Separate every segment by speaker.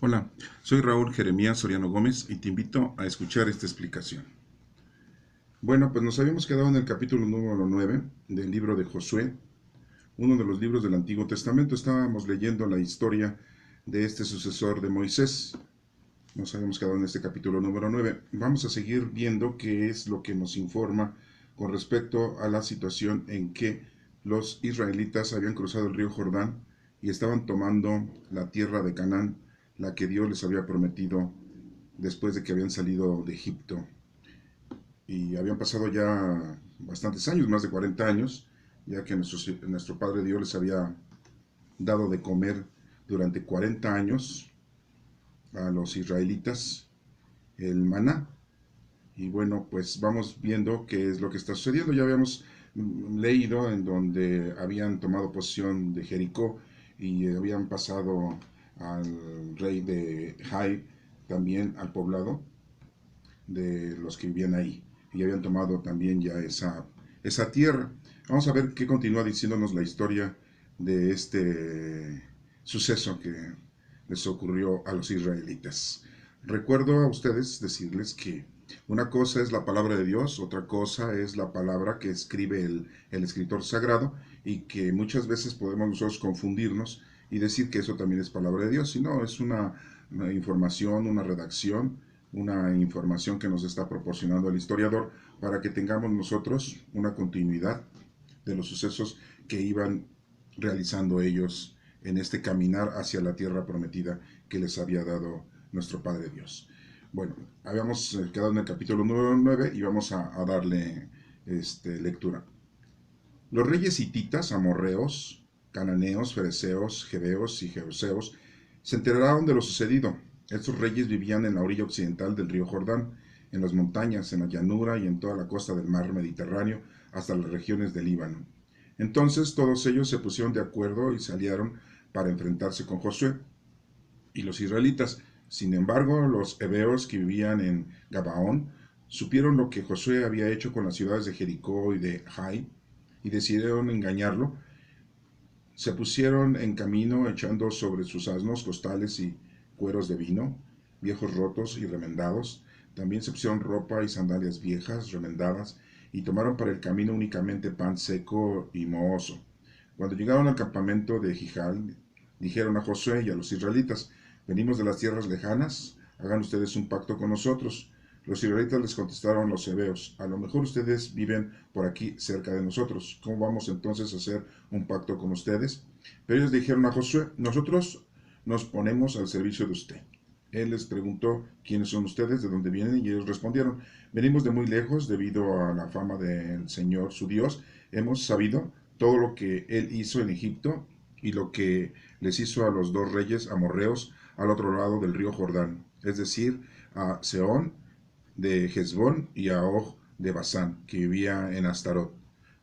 Speaker 1: Hola, soy Raúl Jeremías Soriano Gómez y te invito a escuchar esta explicación. Bueno, pues nos habíamos quedado en el capítulo número 9 del libro de Josué, uno de los libros del Antiguo Testamento. Estábamos leyendo la historia de este sucesor de Moisés. Nos habíamos quedado en este capítulo número 9. Vamos a seguir viendo qué es lo que nos informa con respecto a la situación en que los israelitas habían cruzado el río Jordán y estaban tomando la tierra de Canaán, la que Dios les había prometido después de que habían salido de Egipto. Y habían pasado ya bastantes años, más de 40 años, ya que nuestro Padre Dios les había dado de comer durante 40 años a los israelitas el maná. Y bueno, pues vamos viendo qué es lo que está sucediendo. Ya habíamos leído en donde habían tomado posesión de Jericó y habían pasado al rey de Jai, también al poblado de los que vivían ahí. Y habían tomado también ya esa tierra. Vamos a ver qué continúa diciéndonos la historia de este suceso que les ocurrió a los israelitas. Recuerdo a ustedes decirles que una cosa es la palabra de Dios, otra cosa es la palabra que escribe el escritor sagrado, y que muchas veces podemos nosotros confundirnos y decir que eso también es palabra de Dios. Si no, es una información, una redacción, una información que nos está proporcionando el historiador para que tengamos nosotros una continuidad de los sucesos que iban realizando ellos en este caminar hacia la tierra prometida que les había dado nuestro Padre Dios. Bueno, habíamos quedado en el capítulo número 9 y vamos a darle lectura. Los reyes hititas, amorreos, cananeos, fereceos, jebeos y jebuseos se enteraron de lo sucedido. Estos reyes vivían en la orilla occidental del río Jordán, en las montañas, en la llanura y en toda la costa del mar Mediterráneo, hasta las regiones del Líbano. Entonces todos ellos se pusieron de acuerdo y salieron para enfrentarse con Josué y los israelitas. Sin embargo, los heveos que vivían en Gabaón supieron lo que Josué había hecho con las ciudades de Jericó y de Jai y decidieron engañarlo. Se pusieron en camino echando sobre sus asnos costales y cueros de vino, viejos rotos y remendados. También se pusieron ropa y sandalias viejas, remendadas, y tomaron para el camino únicamente pan seco y mohoso. Cuando llegaron al campamento de Gijal, dijeron a Josué y a los israelitas: venimos de las tierras lejanas, hagan ustedes un pacto con nosotros. Los israelitas les contestaron los hebeos: a lo mejor ustedes viven por aquí cerca de nosotros. ¿Cómo vamos entonces a hacer un pacto con ustedes? Pero ellos dijeron a Josué: nosotros nos ponemos al servicio de usted. Él les preguntó: ¿quiénes son ustedes? ¿De dónde vienen? Y ellos respondieron: venimos de muy lejos debido a la fama del Señor su Dios. Hemos sabido todo lo que él hizo en Egipto y lo que les hizo a los dos reyes amorreos al otro lado del río Jordán, es decir, a Seón de Hezbón y a Og de Basán, que vivía en Astarot.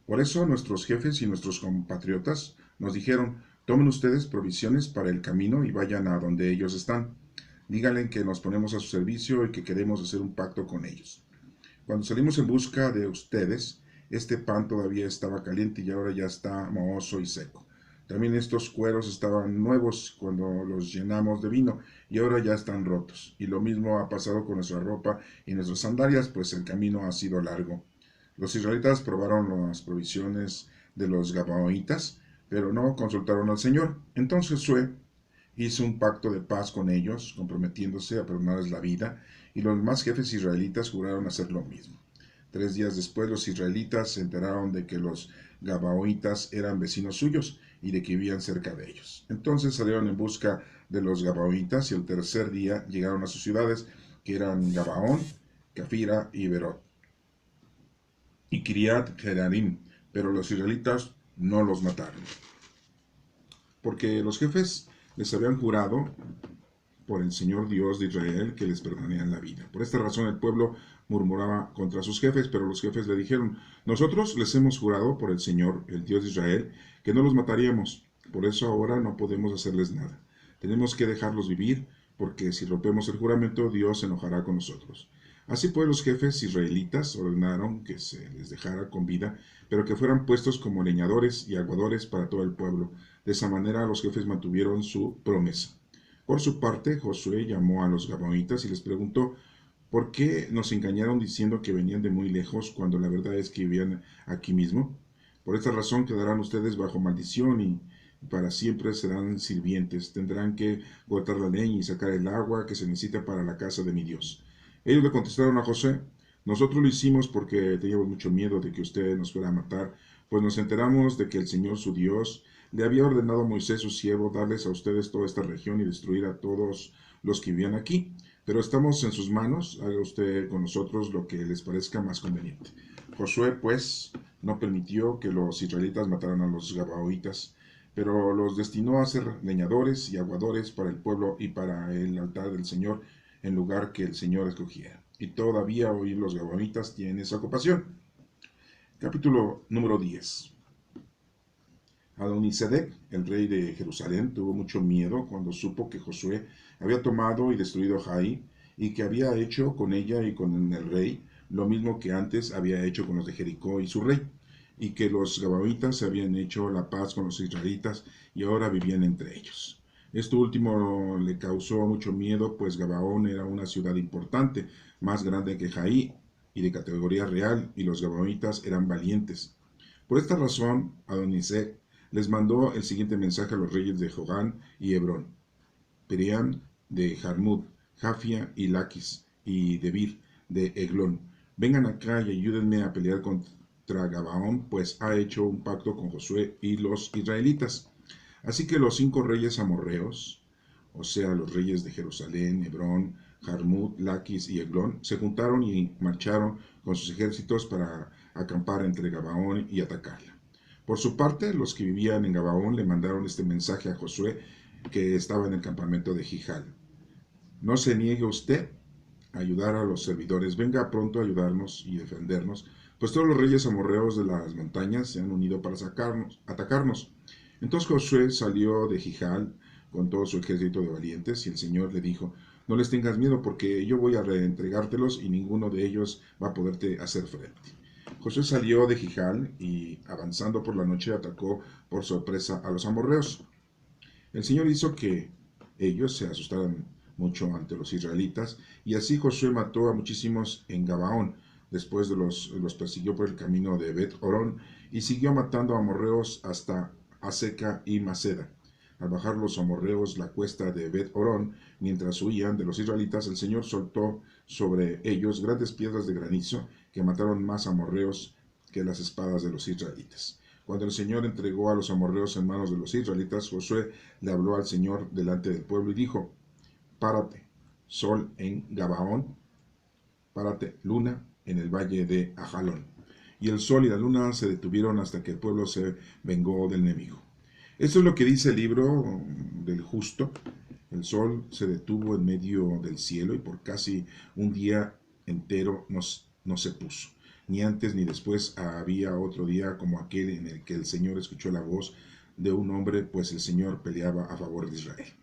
Speaker 1: Por eso nuestros jefes y nuestros compatriotas nos dijeron: tomen ustedes provisiones para el camino y vayan a donde ellos están. Díganle que nos ponemos a su servicio y que queremos hacer un pacto con ellos. Cuando salimos en busca de ustedes, este pan todavía estaba caliente y ahora ya está mohoso y seco. También estos cueros estaban nuevos cuando los llenamos de vino y ahora ya están rotos. Y lo mismo ha pasado con nuestra ropa y nuestras sandalias, pues el camino ha sido largo. Los israelitas probaron las provisiones de los gabaonitas, pero no consultaron al Señor. Entonces Josué hizo un pacto de paz con ellos, comprometiéndose a perdonarles la vida, y los demás jefes israelitas juraron hacer lo mismo. 3 días después, los israelitas se enteraron de que los gabaonitas eran vecinos suyos y de que vivían cerca de ellos. Entonces salieron en busca de los gabaonitas y el tercer día llegaron a sus ciudades, que eran Gabaón, Cafira y Berot, y Kiriat Jearim, pero los israelitas no los mataron, porque los jefes les habían jurado por el Señor Dios de Israel que les perdonarían la vida. Por esta razón el pueblo murmuraba contra sus jefes, pero los jefes le dijeron: nosotros les hemos jurado por el Señor, el Dios de Israel, que no los mataríamos. Por eso ahora no podemos hacerles nada. Tenemos que dejarlos vivir, porque si rompemos el juramento, Dios se enojará con nosotros. Así pues, los jefes israelitas ordenaron que se les dejara con vida, pero que fueran puestos como leñadores y aguadores para todo el pueblo. De esa manera los jefes mantuvieron su promesa. Por su parte, Josué llamó a los gabaonitas y les preguntó, ¿por qué nos engañaron diciendo que venían de muy lejos cuando la verdad es que vivían aquí mismo? Por esta razón quedarán ustedes bajo maldición y para siempre serán sirvientes. Tendrán que cortar la leña y sacar el agua que se necesita para la casa de mi Dios. Ellos le contestaron a José, nosotros lo hicimos porque teníamos mucho miedo de que usted nos fuera a matar, pues nos enteramos de que el Señor su Dios le había ordenado a Moisés su siervo darles a ustedes toda esta región y destruir a todos los que vivían aquí. Pero estamos en sus manos, haga usted con nosotros lo que les parezca más conveniente. Josué, pues, no permitió que los israelitas mataran a los gabaonitas, pero los destinó a ser leñadores y aguadores para el pueblo y para el altar del Señor, en lugar que el Señor escogiera. Y todavía hoy los gabaonitas tienen esa ocupación. Capítulo número 10. Adonisedec, el rey de Jerusalén, tuvo mucho miedo cuando supo que Josué había tomado y destruido Jai y que había hecho con ella y con el rey lo mismo que antes había hecho con los de Jericó y su rey, y que los gabaonitas habían hecho la paz con los israelitas y ahora vivían entre ellos. Esto último le causó mucho miedo, pues Gabaón era una ciudad importante, más grande que Jai y de categoría real, y los gabaonitas eran valientes. Por esta razón, Adonisec les mandó el siguiente mensaje a los reyes de Jogán y Hebrón, Perián de Jarmut, Jafia y Laquis, y Debir de Eglón. Vengan acá y ayúdenme a pelear contra Gabaón, pues ha hecho un pacto con Josué y los israelitas. Así que los 5 reyes amorreos, o sea, los reyes de Jerusalén, Hebrón, Jarmut, Laquis y Eglón, se juntaron y marcharon con sus ejércitos para acampar entre Gabaón y atacarla. Por su parte, los que vivían en Gabaón le mandaron este mensaje a Josué, que estaba en el campamento de Jijal. No se niegue usted a ayudar a los servidores, venga pronto a ayudarnos y defendernos, pues todos los reyes amorreos de las montañas se han unido para atacarnos. Entonces Josué salió de Jijal con todo su ejército de valientes y el Señor le dijo, no les tengas miedo porque yo voy a reentregártelos y ninguno de ellos va a poderte hacer frente. Josué salió de Jijal y avanzando por la noche atacó por sorpresa a los amorreos. El Señor hizo que ellos se asustaran mucho ante los israelitas, y así Josué mató a muchísimos en Gabaón. Después los persiguió por el camino de Bet Orón y siguió matando a amorreos hasta Aseca y Maceda. Al bajar los amorreos la cuesta de Bet Orón, mientras huían de los israelitas, el Señor soltó sobre ellos grandes piedras de granizo que mataron más amorreos que las espadas de los israelitas. Cuando el Señor entregó a los amorreos en manos de los israelitas, Josué le habló al Señor delante del pueblo y dijo, párate, sol en Gabaón, párate, luna, en el valle de Ajalón. Y el sol y la luna se detuvieron hasta que el pueblo se vengó del enemigo. Esto es lo que dice el libro del justo. El sol se detuvo en medio del cielo y por casi un día entero no se puso. Ni antes ni después había otro día como aquel en el que el Señor escuchó la voz de un hombre, pues el Señor peleaba a favor de Israel.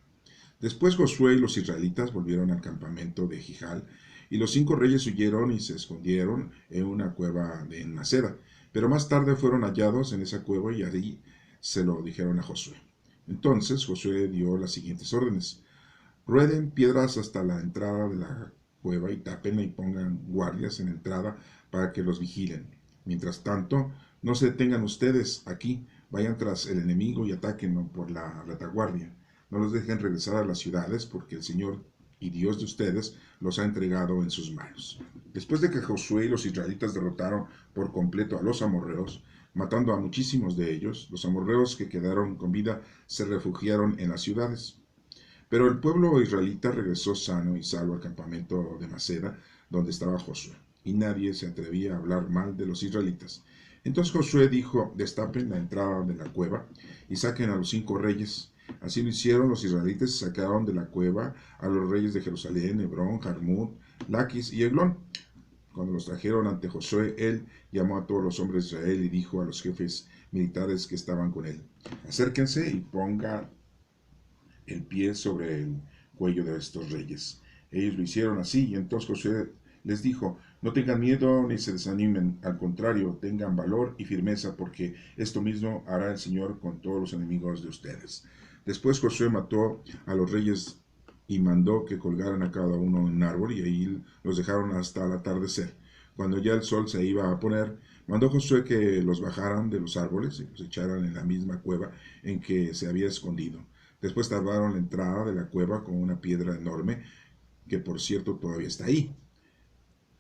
Speaker 1: Después Josué y los israelitas volvieron al campamento de Jijal, y los 5 reyes huyeron y se escondieron en una cueva de Maceda. Pero más tarde fueron hallados en esa cueva y allí se lo dijeron a Josué. Entonces Josué dio las siguientes órdenes. Rueden piedras hasta la entrada de la cueva y tápenla y pongan guardias en la entrada para que los vigilen. Mientras tanto, no se detengan ustedes aquí, vayan tras el enemigo y atáquenlo por la retaguardia. No los dejen regresar a las ciudades, porque el Señor y Dios de ustedes los ha entregado en sus manos. Después de que Josué y los israelitas derrotaron por completo a los amorreos, matando a muchísimos de ellos, los amorreos que quedaron con vida se refugiaron en las ciudades. Pero el pueblo israelita regresó sano y salvo al campamento de Maceda, donde estaba Josué, y nadie se atrevía a hablar mal de los israelitas. Entonces Josué dijo, destapen la entrada de la cueva y saquen a los 5 reyes. Así lo hicieron los israelitas y sacaron de la cueva a los reyes de Jerusalén, Hebrón, Jarmut, Laquis y Eglón. Cuando los trajeron ante Josué, él llamó a todos los hombres de Israel y dijo a los jefes militares que estaban con él, acérquense y pongan el pie sobre el cuello de estos reyes. Ellos lo hicieron así, y entonces Josué les dijo, no tengan miedo ni se desanimen, al contrario, tengan valor y firmeza, porque esto mismo hará el Señor con todos los enemigos de ustedes. Después Josué mató a los reyes y mandó que colgaran a cada uno en un árbol y ahí los dejaron hasta el atardecer. Cuando ya el sol se iba a poner, mandó Josué que los bajaran de los árboles y los echaran en la misma cueva en que se había escondido. Después taparon la entrada de la cueva con una piedra enorme, que por cierto todavía está ahí.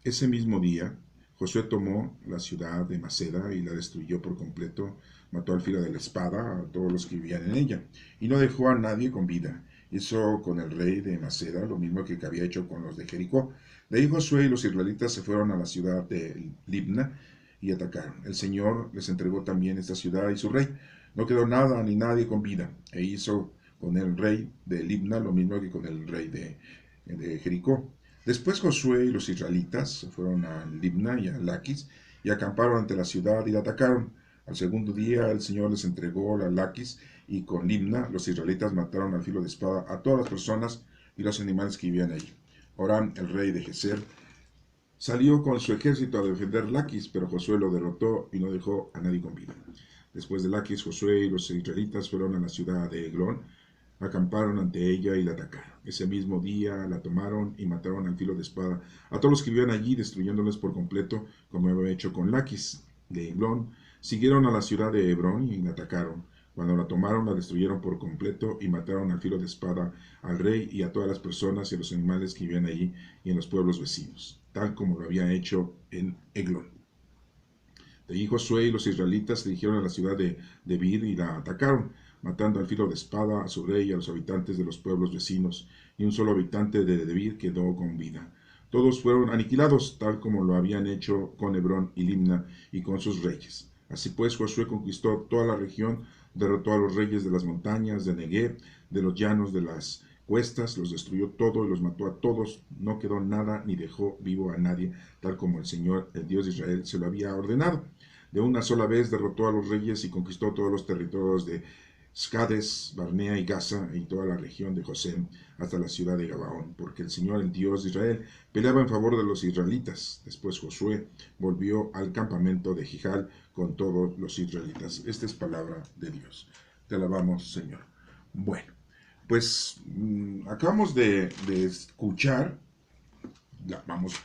Speaker 1: Ese mismo día, Josué tomó la ciudad de Maceda y la destruyó por completo, mató al filo de la espada a todos los que vivían en ella, y no dejó a nadie con vida. Hizo con el rey de Maceda lo mismo que había hecho con los de Jericó. De ahí Josué y los israelitas se fueron a la ciudad de Libna y atacaron. El Señor les entregó también esta ciudad y su rey. No quedó nada ni nadie con vida, e hizo con el rey de Libna lo mismo que con el rey de Jericó. Después Josué y los israelitas se fueron a Libna y a Laquis y acamparon ante la ciudad y la atacaron. Al segundo día el Señor les entregó la Laquis y con Libna los israelitas mataron al filo de espada a todas las personas y los animales que vivían allí. Orán, el rey de Geser, salió con su ejército a defender Laquis, pero Josué lo derrotó y no dejó a nadie con vida. Después de Laquis, Josué y los israelitas fueron a la ciudad de Eglón, acamparon ante ella y la atacaron. Ese mismo día la tomaron y mataron al filo de espada a todos los que vivían allí, destruyéndoles por completo, como había hecho con Laquis de Eglón. Siguieron a la ciudad de Hebrón y la atacaron. Cuando la tomaron, la destruyeron por completo y mataron al filo de espada al rey y a todas las personas y a los animales que vivían allí y en los pueblos vecinos, tal como lo había hecho en Eglón. De ahí Josué y los israelitas se dirigieron a la ciudad de Debir y la atacaron, matando al filo de espada a su rey y a los habitantes de los pueblos vecinos, y un solo habitante de Debir quedó con vida. Todos fueron aniquilados, tal como lo habían hecho con Hebrón y Limna y con sus reyes. Así pues, Josué conquistó toda la región, derrotó a los reyes de las montañas, de Negev, de los llanos, de las cuestas, los destruyó todo y los mató a todos, no quedó nada ni dejó vivo a nadie, tal como el Señor, el Dios de Israel, se lo había ordenado. De una sola vez derrotó a los reyes y conquistó todos los territorios de Scades, Barnea y Gaza y toda la región de José hasta la ciudad de Gabaón, porque el Señor, el Dios de Israel, peleaba en favor de los israelitas. Después Josué volvió al campamento de Gijal con todos los israelitas. Esta es palabra de Dios. Te alabamos, Señor. Bueno, pues acabamos de escuchar, vamos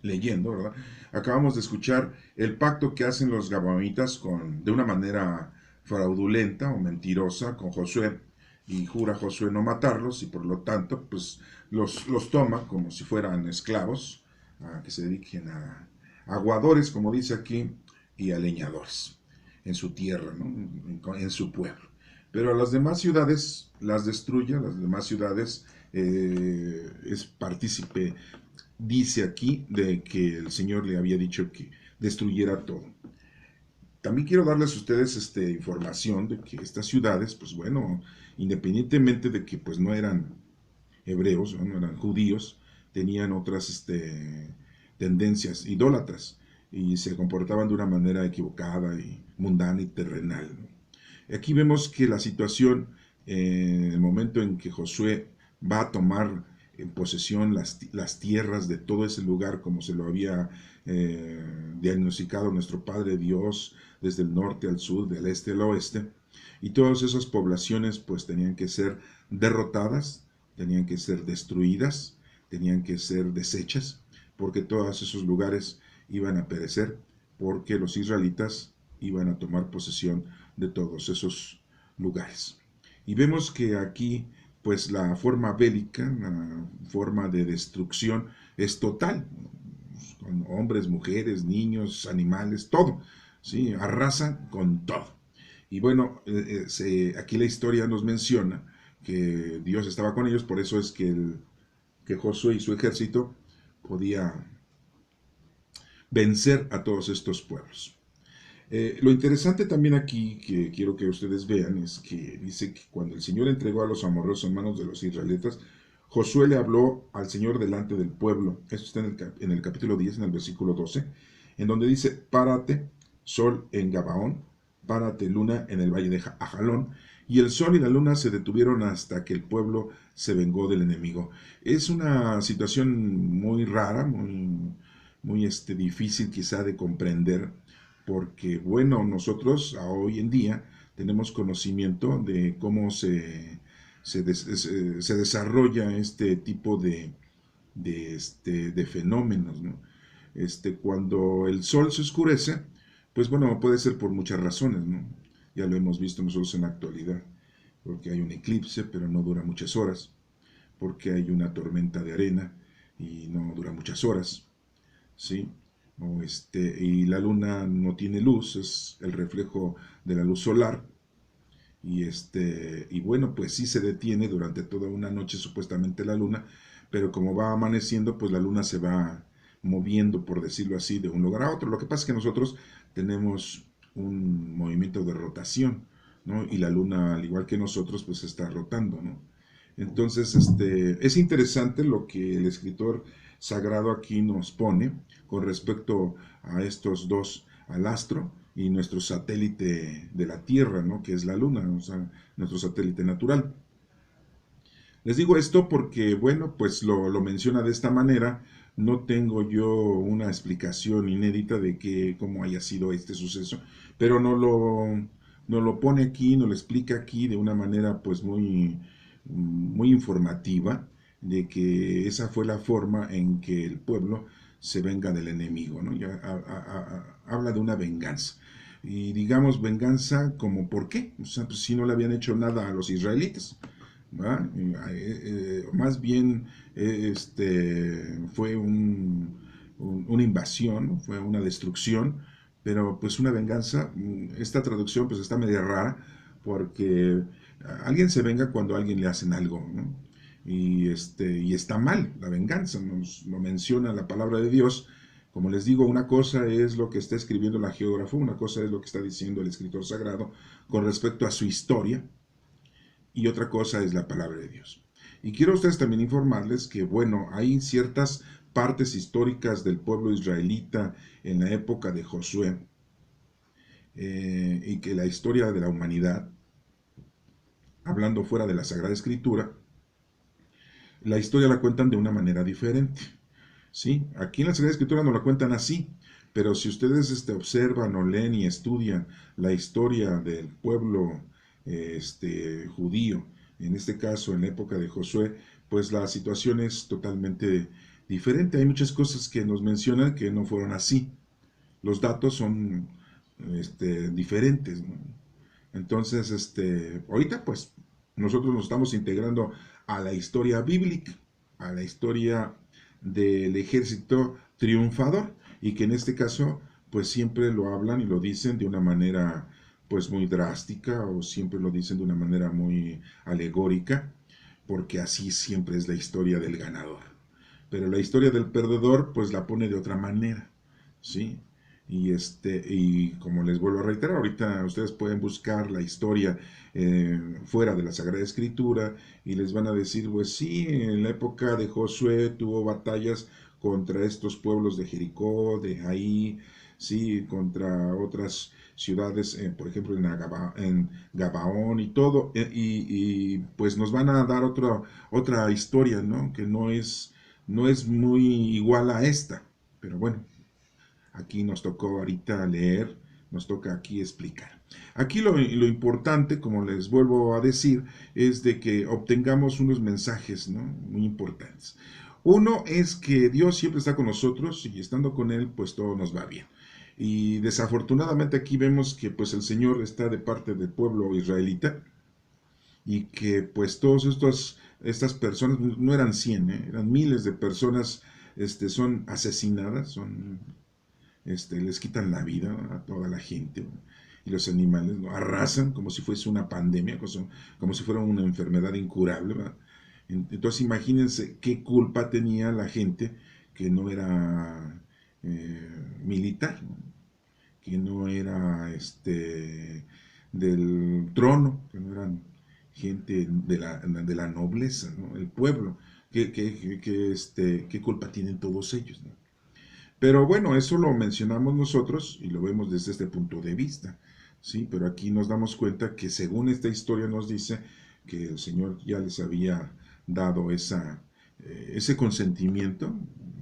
Speaker 1: leyendo, ¿verdad? Acabamos de escuchar el pacto que hacen los gabaonitas de una manera fraudulenta o mentirosa con Josué, y jura Josué no matarlos, y por lo tanto pues los toma como si fueran esclavos, que se dediquen a aguadores, como dice aquí, y a leñadores en su tierra, ¿no? En su pueblo. Pero a las demás ciudades las destruye, a las demás ciudades es partícipe, dice aquí, de que el Señor le había dicho que destruyera todo. También quiero darles a ustedes información de que estas ciudades, pues bueno, independientemente de que pues no eran hebreos, no eran judíos, tenían otras tendencias idólatras y se comportaban de una manera equivocada y mundana y terrenal, ¿no? Aquí vemos que la situación, en el momento en que Josué va a tomar en posesión las tierras de todo ese lugar, como se lo había diagnosticado nuestro Padre Dios, desde el norte al sur, del este al oeste, y todas esas poblaciones pues tenían que ser derrotadas, tenían que ser destruidas, tenían que ser deshechas, porque todos esos lugares iban a perecer, porque los israelitas iban a tomar posesión de todos esos lugares. Y vemos que aquí pues la forma bélica, la forma de destrucción es total, con hombres, mujeres, niños, animales, todo, ¿sí? Arrasan con todo. Y bueno, aquí la historia nos menciona que Dios estaba con ellos, por eso es que Josué y su ejército podía vencer a todos estos pueblos. Lo interesante también aquí que quiero que ustedes vean es que dice que cuando el Señor entregó a los amorreos en manos de los israelitas, Josué le habló al Señor delante del pueblo. Esto está en el capítulo 10, en el versículo 12, en donde dice: párate, sol en Gabaón, párate, luna en el valle de Ajalón. Y el sol y la luna se detuvieron hasta que el pueblo se vengó del enemigo. Es una situación muy rara, muy difícil quizá de comprender, porque bueno, nosotros hoy en día tenemos conocimiento de cómo se se desarrolla este tipo de fenómenos, ¿no? Cuando el sol se oscurece, pues bueno, puede ser por muchas razones, ¿no? Ya lo hemos visto nosotros en la actualidad, porque hay un eclipse, pero no dura muchas horas, porque hay una tormenta de arena y no dura muchas horas, ¿sí? Y la luna no tiene luz, es el reflejo de la luz solar, y bueno, pues sí se detiene durante toda una noche supuestamente la luna, pero como va amaneciendo, pues la luna se va moviendo, por decirlo así, de un lugar a otro. Lo que pasa es que nosotros tenemos un movimiento de rotación, ¿no? Y la luna, al igual que nosotros, pues está rotando, ¿no? Entonces, es interesante lo que el escritor sagrado aquí nos pone con respecto a estos dos, al astro y nuestro satélite de la Tierra, ¿no? Que es la Luna, o sea, nuestro satélite natural. Les digo esto porque, bueno, pues lo menciona de esta manera. No tengo yo una explicación inédita de cómo haya sido este suceso, pero no lo pone aquí, no lo explica aquí de una manera pues muy informativa de que esa fue la forma en que el pueblo se venga del enemigo, ¿no? Ya habla de una venganza. Y digamos venganza como ¿por qué? O sea, pues si no le habían hecho nada a los israelitas. Más bien fue una invasión, fue una destrucción, pero pues una venganza. Esta traducción pues está media rara porque alguien se venga cuando a alguien le hacen algo, ¿no? Y está mal la venganza, nos lo menciona la palabra de Dios. Como les digo, una cosa es lo que está escribiendo la geógrafa, una cosa es lo que está diciendo el escritor sagrado con respecto a su historia, y otra cosa es la palabra de Dios. Y quiero a ustedes también informarles que, bueno, hay ciertas partes históricas del pueblo israelita en la época de Josué, y que la historia de la humanidad, hablando fuera de la Sagrada Escritura, la historia la cuentan de una manera diferente. ¿Sí? Aquí en la Sagrada Escritura no la cuentan así, pero si ustedes observan o leen y estudian la historia del pueblo judío, en este caso en la época de Josué, pues la situación es totalmente diferente. Hay muchas cosas que nos mencionan que no fueron así. Los datos son diferentes, ¿no? Entonces, ahorita pues nosotros nos estamos integrando a la historia bíblica, a la historia del ejército triunfador, y que en este caso pues siempre lo hablan y lo dicen de una manera pues muy drástica, o siempre lo dicen de una manera muy alegórica, porque así siempre es la historia del ganador. Pero la historia del perdedor pues la pone de otra manera, ¿sí? Y como les vuelvo a reiterar, ahorita ustedes pueden buscar la historia fuera de la Sagrada Escritura y les van a decir, pues sí, en la época de Josué tuvo batallas contra estos pueblos de Jericó, de Jaí, sí, contra otras ciudades, por ejemplo en Gabaón y todo, pues nos van a dar otra historia, ¿no? Que no es muy igual a esta, pero bueno, aquí nos tocó ahorita leer, nos toca aquí explicar. Aquí lo importante, como les vuelvo a decir, es de que obtengamos unos mensajes, ¿no? Muy importantes. Uno es que Dios siempre está con nosotros y estando con Él, pues todo nos va bien. Y desafortunadamente aquí vemos que pues el Señor está de parte del pueblo israelita y que pues estas personas, no eran 100, eran miles de personas, son asesinadas, les quitan la vida a toda la gente, ¿no? Y los animales, ¿no? Arrasan como si fuese una pandemia, como si fuera una enfermedad incurable, ¿verdad? Entonces imagínense qué culpa tenía la gente que no era militar, ¿no? Que no era del trono, que no eran gente de la nobleza, ¿no? El pueblo, qué culpa tienen todos ellos, ¿no? Pero bueno, eso lo mencionamos nosotros y lo vemos desde este punto de vista, ¿sí? Pero aquí nos damos cuenta que según esta historia nos dice que el Señor ya les había dado ese consentimiento,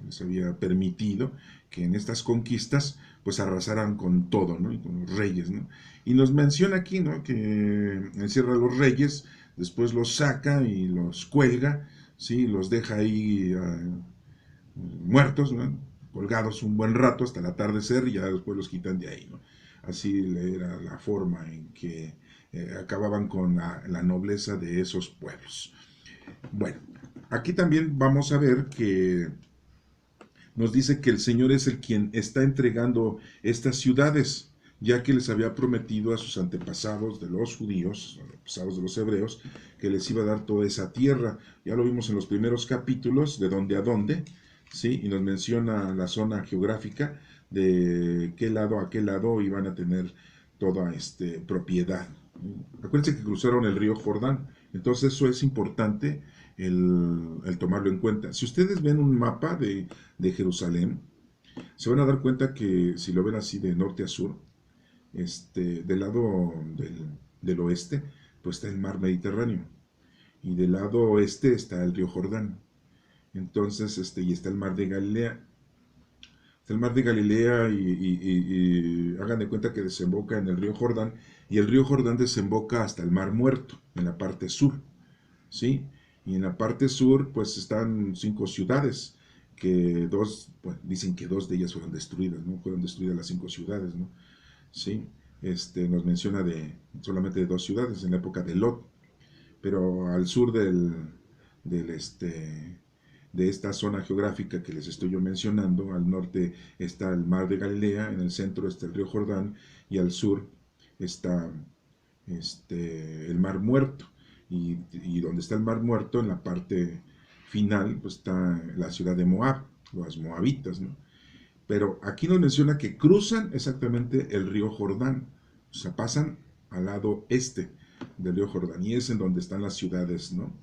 Speaker 1: les había permitido que en estas conquistas pues arrasaran con todo, ¿no? Y con los reyes, ¿no? Y nos menciona aquí, ¿no? Que encierra a los reyes después los saca y los cuelga, ¿sí? Los deja ahí muertos, ¿no? Colgados un buen rato hasta el atardecer y ya después los quitan de ahí, ¿no? Así era la forma en que acababan con la nobleza de esos pueblos. Bueno, aquí también vamos a ver que nos dice que el Señor es el quien está entregando estas ciudades, ya que les había prometido a sus antepasados de los judíos, antepasados de los hebreos, que les iba a dar toda esa tierra. Ya lo vimos en los primeros capítulos, de dónde a dónde, ¿sí? Y nos menciona la zona geográfica de qué lado a qué lado iban a tener toda propiedad. Acuérdense que cruzaron el río Jordán, entonces eso es importante el tomarlo en cuenta. Si ustedes ven un mapa de Jerusalén, se van a dar cuenta que si lo ven así de norte a sur, del lado del oeste, pues está el mar Mediterráneo, y del lado oeste está el río Jordán. Entonces, y está el mar de Galilea. Está el mar de Galilea y hagan de cuenta que desemboca en el río Jordán, y el río Jordán desemboca hasta el mar Muerto, en la parte sur, ¿sí? Y en la parte sur, pues están 5 ciudades, que dos, bueno, dicen que 2 de ellas fueron destruidas, ¿no? Fueron destruidas las 5 ciudades, ¿no? Sí, nos menciona solamente de 2 ciudades en la época de Lot, pero al sur del de esta zona geográfica que les estoy yo mencionando, al norte está el mar de Galilea, en el centro está el río Jordán, y al sur está el mar Muerto. Y donde está el mar Muerto, en la parte final, pues está la ciudad de Moab, los moabitas, ¿no? Pero aquí nos menciona que cruzan exactamente el río Jordán, o sea, pasan al lado este del río Jordán, y es en donde están las ciudades, ¿no?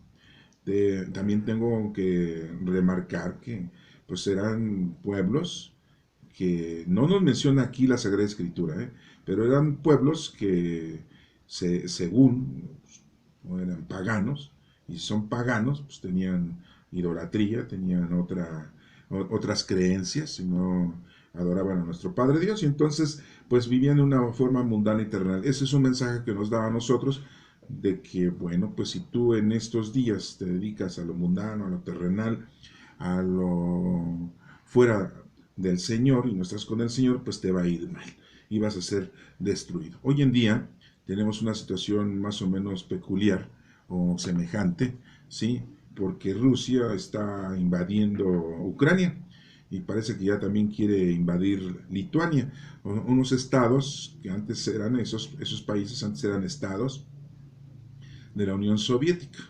Speaker 1: También tengo que remarcar que pues eran pueblos que no nos menciona aquí la Sagrada Escritura, ¿eh? Pero eran pueblos que según no eran paganos, y si son paganos, pues tenían idolatría, tenían otras creencias, y no adoraban a nuestro Padre Dios, y entonces pues vivían de una forma mundana y terrenal. Ese es un mensaje que nos da a nosotros, de que, bueno, pues si tú en estos días te dedicas a lo mundano, a lo terrenal, a lo fuera del Señor, y no estás con el Señor, pues te va a ir mal y vas a ser destruido. Hoy en día tenemos una situación más o menos peculiar o semejante, ¿sí? Porque Rusia está invadiendo Ucrania, y parece que ya también quiere invadir Lituania, unos estados que antes eran esos países antes eran estados de la Unión Soviética.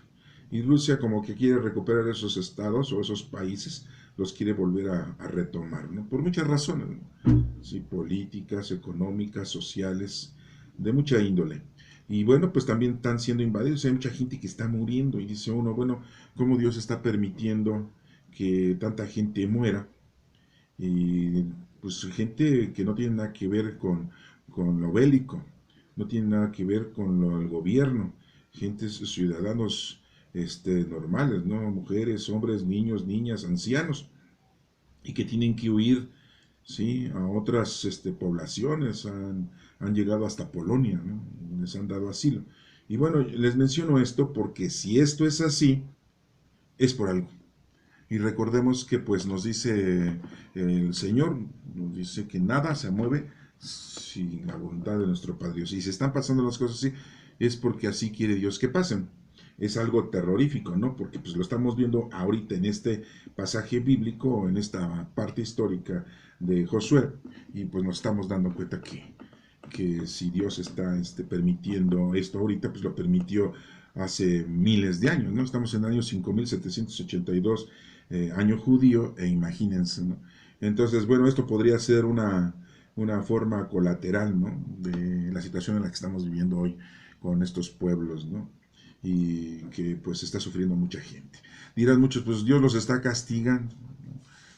Speaker 1: Y Rusia como que quiere recuperar esos estados o esos países, los quiere volver a retomar, ¿no? Por muchas razones, ¿no? Sí, políticas, económicas, sociales, de mucha índole. Y bueno, pues también están siendo invadidos, hay mucha gente que está muriendo, y dice uno, bueno, ¿cómo Dios está permitiendo que tanta gente muera? Y pues gente que no tiene nada que ver con lo bélico, no tiene nada que ver con el gobierno, gentes, ciudadanos normales, ¿no? Mujeres, hombres, niños, niñas, ancianos, y que tienen que huir, ¿sí? A otras poblaciones, han llegado hasta Polonia, ¿no? Les han dado asilo. Y bueno, les menciono esto porque si esto es así, es por algo. Y recordemos que pues nos dice el Señor, nos dice que nada se mueve sin la voluntad de nuestro Padre Dios. Y si están pasando las cosas así, es porque así quiere Dios que pasen. Es algo terrorífico, ¿no? Porque pues lo estamos viendo ahorita en este pasaje bíblico, en esta parte histórica de Josué, y pues nos estamos dando cuenta que si Dios está permitiendo esto ahorita, pues lo permitió hace miles de años, ¿no? Estamos en el año 5782, año judío, e imagínense, ¿no? Entonces, bueno, esto podría ser una forma colateral, ¿no? De la situación en la que estamos viviendo hoy con estos pueblos, ¿no? Y que pues está sufriendo mucha gente. Dirán muchos, pues Dios los está castigando.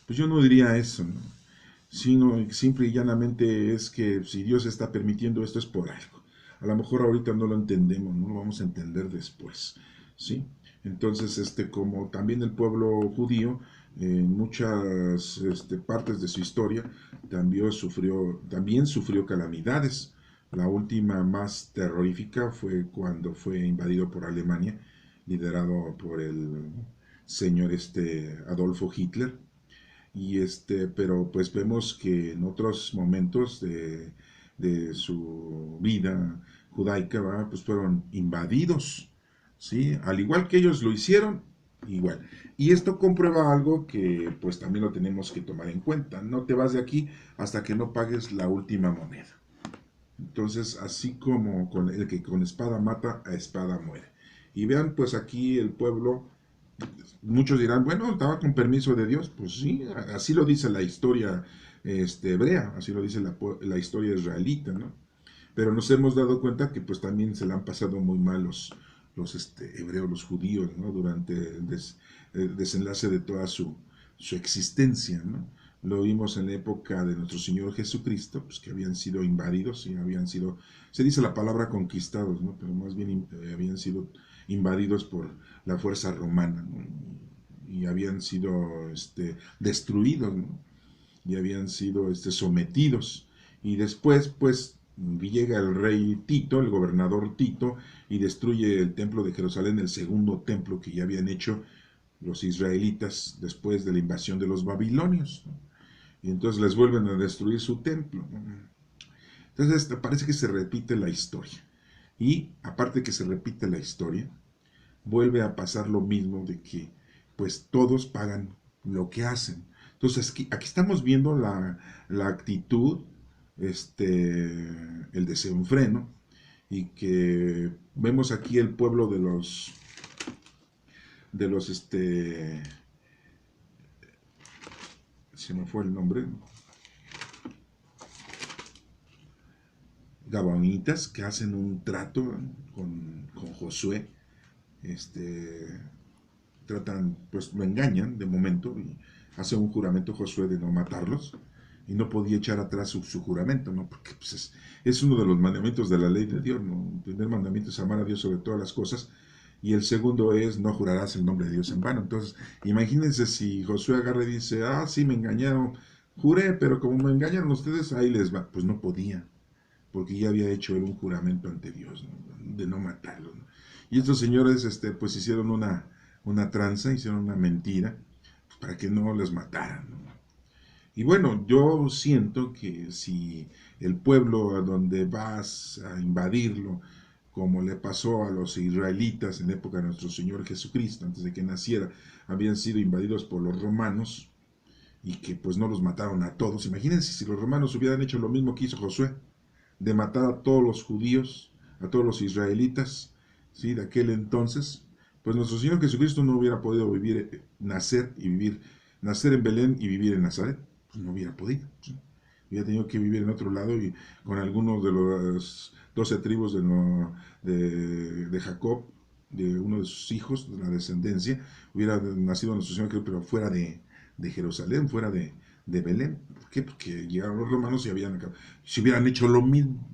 Speaker 1: Pues yo no diría eso, ¿no? Sino simple y llanamente es que si Dios está permitiendo esto es por algo. A lo mejor ahorita no lo entendemos, no lo vamos a entender después, ¿sí? Entonces, como también el pueblo judío, en muchas partes de su historia, también sufrió calamidades, La última más terrorífica fue cuando fue invadido por Alemania, liderado por el señor Adolfo Hitler. Pero pues vemos que en otros momentos de su vida judaica, ¿va? Pues fueron invadidos, ¿sí? Al igual que ellos lo hicieron, igual. Y esto comprueba algo que pues también lo tenemos que tomar en cuenta. No te vas de aquí hasta que no pagues la última moneda. Entonces, así como con el que con espada mata, a espada muere. Y vean, pues aquí el pueblo, muchos dirán, bueno, estaba con permiso de Dios. Pues sí, así lo dice la historia hebrea, así lo dice la historia israelita, ¿no? Pero nos hemos dado cuenta que pues también se le han pasado muy mal los hebreos, los judíos, ¿no? Durante el desenlace de toda su existencia, ¿no? Lo vimos en la época de nuestro Señor Jesucristo, pues que habían sido invadidos y habían sido, se dice la palabra conquistados, ¿no? Pero más bien habían sido invadidos por la fuerza romana, ¿no? Y habían sido destruidos, ¿no? Y habían sido sometidos. Y después, pues, llega el rey Tito, el gobernador Tito, y destruye el templo de Jerusalén, el segundo templo que ya habían hecho los israelitas después de la invasión de los babilonios, ¿no? Y entonces les vuelven a destruir su templo, ¿no? Entonces parece que se repite la historia. Y aparte que se repite la historia, vuelve a pasar lo mismo de que pues todos pagan lo que hacen. Entonces aquí estamos viendo la actitud, el desenfreno, y que vemos aquí el pueblo de los se me fue el nombre, gabaonitas, que hacen un trato con Josué, este, tratan, pues lo engañan de momento y hace un juramento Josué de no matarlos y no podía echar atrás su juramento, ¿no? Porque pues, es uno de los mandamientos de la ley de Dios, ¿no? El primer mandamiento es amar a Dios sobre todas las cosas y el segundo es no jurarás el nombre de Dios en vano. Entonces, imagínense si Josué agarra y dice, ah, sí, me engañaron, juré, pero como me engañaron ustedes, ahí les va. Pues no podía, porque ya había hecho él un juramento ante Dios, ¿no? De no matarlo, ¿no? Y estos señores, pues hicieron una tranza, hicieron una mentira, pues, para que no les mataran, ¿no? Y bueno, yo siento que si el pueblo a donde vas a invadirlo, como le pasó a los israelitas en época de nuestro Señor Jesucristo, antes de que naciera, habían sido invadidos por los romanos y que pues no los mataron a todos. Imagínense si los romanos hubieran hecho lo mismo que hizo Josué, de matar a todos los judíos, a todos los israelitas, ¿sí? De aquel entonces, pues nuestro Señor Jesucristo no hubiera podido vivir, nacer en Belén y vivir en Nazaret, pues no hubiera podido, ¿sí? Hubiera tenido que vivir en otro lado y con algunos de los 12 tribus de Jacob, de uno de sus hijos, de la descendencia, hubiera nacido nuestro Señor, pero fuera de Jerusalén, fuera de Belén. ¿Por qué? Porque llegaron los romanos y si hubieran hecho lo mismo,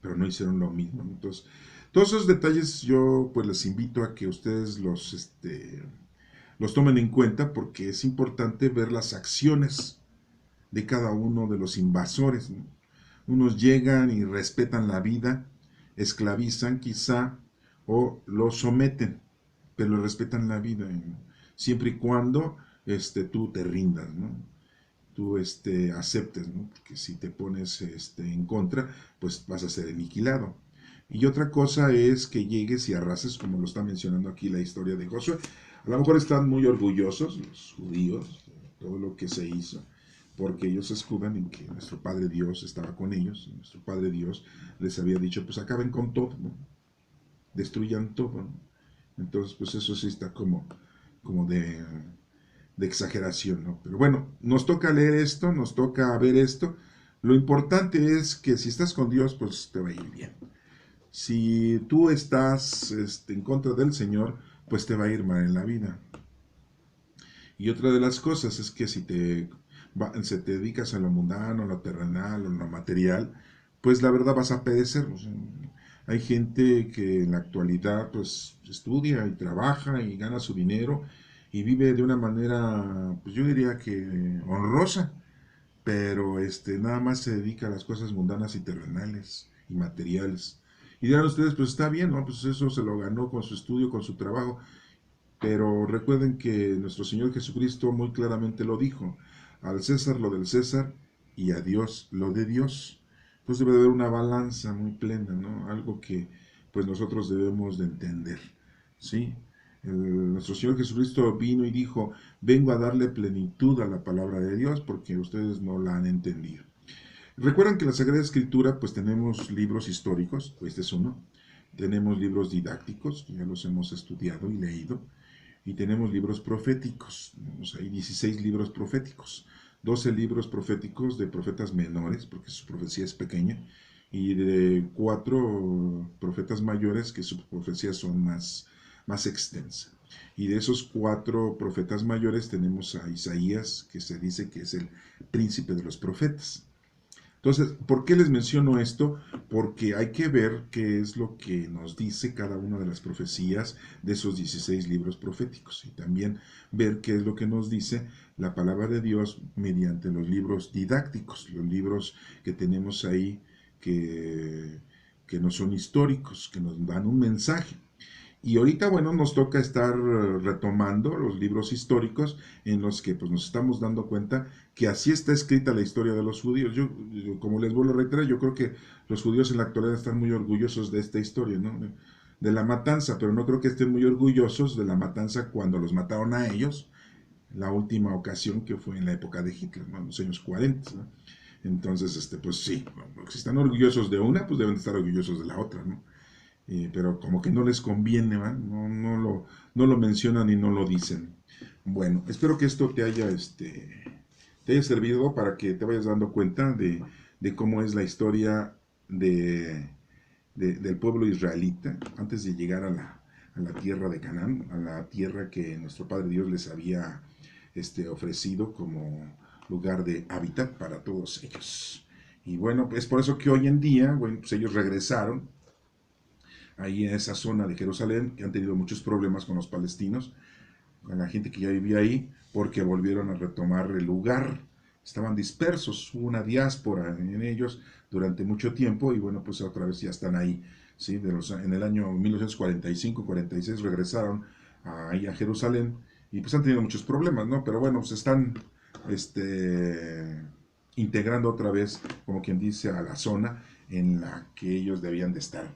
Speaker 1: pero no hicieron lo mismo. Entonces, todos esos detalles yo pues les invito a que ustedes los tomen en cuenta porque es importante ver las acciones de cada uno de los invasores, ¿no? Unos llegan y respetan la vida, esclavizan quizá o los someten, pero respetan la vida, ¿no? Siempre y cuando tú te rindas, ¿no? Tú aceptes, ¿no? Porque si te pones en contra, pues vas a ser aniquilado. Y otra cosa es que llegues y arrases, como lo está mencionando aquí la historia de Josué. A lo mejor están muy orgullosos los judíos de todo lo que se hizo, porque ellos se escudan en que nuestro Padre Dios estaba con ellos, y nuestro Padre Dios les había dicho, pues acaben con todo, ¿no? Destruyan todo, ¿no? Entonces, pues eso sí está como de exageración, ¿no? Pero bueno, nos toca leer esto, nos toca ver esto. Lo importante es que si estás con Dios, pues te va a ir bien. Si tú estás en contra del Señor, pues te va a ir mal en la vida. Y otra de las cosas es que si se te dedicas a lo mundano, a lo terrenal, a lo material, pues la verdad vas a perecer. O sea, hay gente que en la actualidad pues estudia y trabaja y gana su dinero y vive de una manera, pues yo diría que honrosa, pero nada más se dedica a las cosas mundanas y terrenales y materiales. Y dirán ustedes, pues está bien, ¿no? Pues eso se lo ganó con su estudio, con su trabajo. Pero recuerden que nuestro Señor Jesucristo muy claramente lo dijo: al César lo del César y a Dios lo de Dios. Entonces debe haber una balanza muy plena, ¿no? Algo que pues nosotros debemos de entender, ¿sí? Nuestro Señor Jesucristo vino y dijo: vengo a darle plenitud a la palabra de Dios porque ustedes no la han entendido. Recuerden que en la Sagrada Escritura pues tenemos libros históricos, este es uno, tenemos libros didácticos, que ya los hemos estudiado y leído, y tenemos libros proféticos. Hay 16 libros proféticos, 12 libros proféticos de profetas menores, porque su profecía es pequeña, y de 4 profetas mayores, que sus profecías son más extensas. Y de esos 4 profetas mayores tenemos a Isaías, que se dice que es el príncipe de los profetas. Entonces, ¿por qué les menciono esto? Porque hay que ver qué es lo que nos dice cada una de las profecías de esos 16 libros proféticos, y también ver qué es lo que nos dice la palabra de Dios mediante los libros didácticos, los libros que tenemos ahí que no son históricos, que nos dan un mensaje. Y ahorita, bueno, nos toca estar retomando los libros históricos en los que pues, nos estamos dando cuenta que así está escrita la historia de los judíos. Como les vuelvo a reiterar, yo creo que los judíos en la actualidad están muy orgullosos de esta historia, ¿no? De la matanza, pero no creo que estén muy orgullosos de la matanza cuando los mataron a ellos, la última ocasión que fue en la época de Hitler, ¿no? En los años 40, ¿no? Entonces, pues sí, si están orgullosos de una, pues deben estar orgullosos de la otra, ¿no? Pero como que no les conviene, no lo mencionan y no lo dicen. Bueno, espero que esto te haya servido para que te vayas dando cuenta de cómo es la historia del pueblo israelita antes de llegar a la tierra de Canaán, a la tierra que nuestro Padre Dios les había ofrecido como lugar de hábitat para todos ellos. Y bueno, pues por eso que hoy en día, bueno, pues ellos regresaron ahí en esa zona de Jerusalén, que han tenido muchos problemas con los palestinos, con la gente que ya vivía ahí, porque volvieron a retomar el lugar. Estaban dispersos, hubo una diáspora en ellos durante mucho tiempo y bueno, pues otra vez ya están ahí. ¿Sí? En el año 1945-46 regresaron ahí a Jerusalén y pues han tenido muchos problemas, ¿no? Pero bueno, se están integrando otra vez, como quien dice, a la zona en la que ellos debían de estar.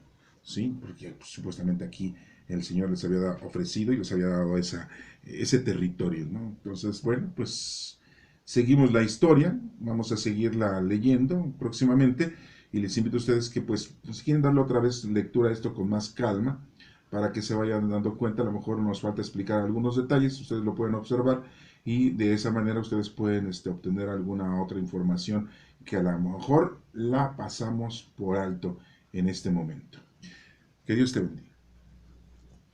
Speaker 1: ¿Sí? Porque pues, supuestamente aquí el Señor les había ofrecido y les había dado ese territorio, ¿no? Entonces, bueno, pues seguimos la historia, vamos a seguirla leyendo próximamente y les invito a ustedes que pues si quieren darle otra vez lectura a esto con más calma, para que se vayan dando cuenta, a lo mejor nos falta explicar algunos detalles, ustedes lo pueden observar y de esa manera ustedes pueden obtener alguna otra información que a lo mejor la pasamos por alto en este momento. Que Dios te bendiga.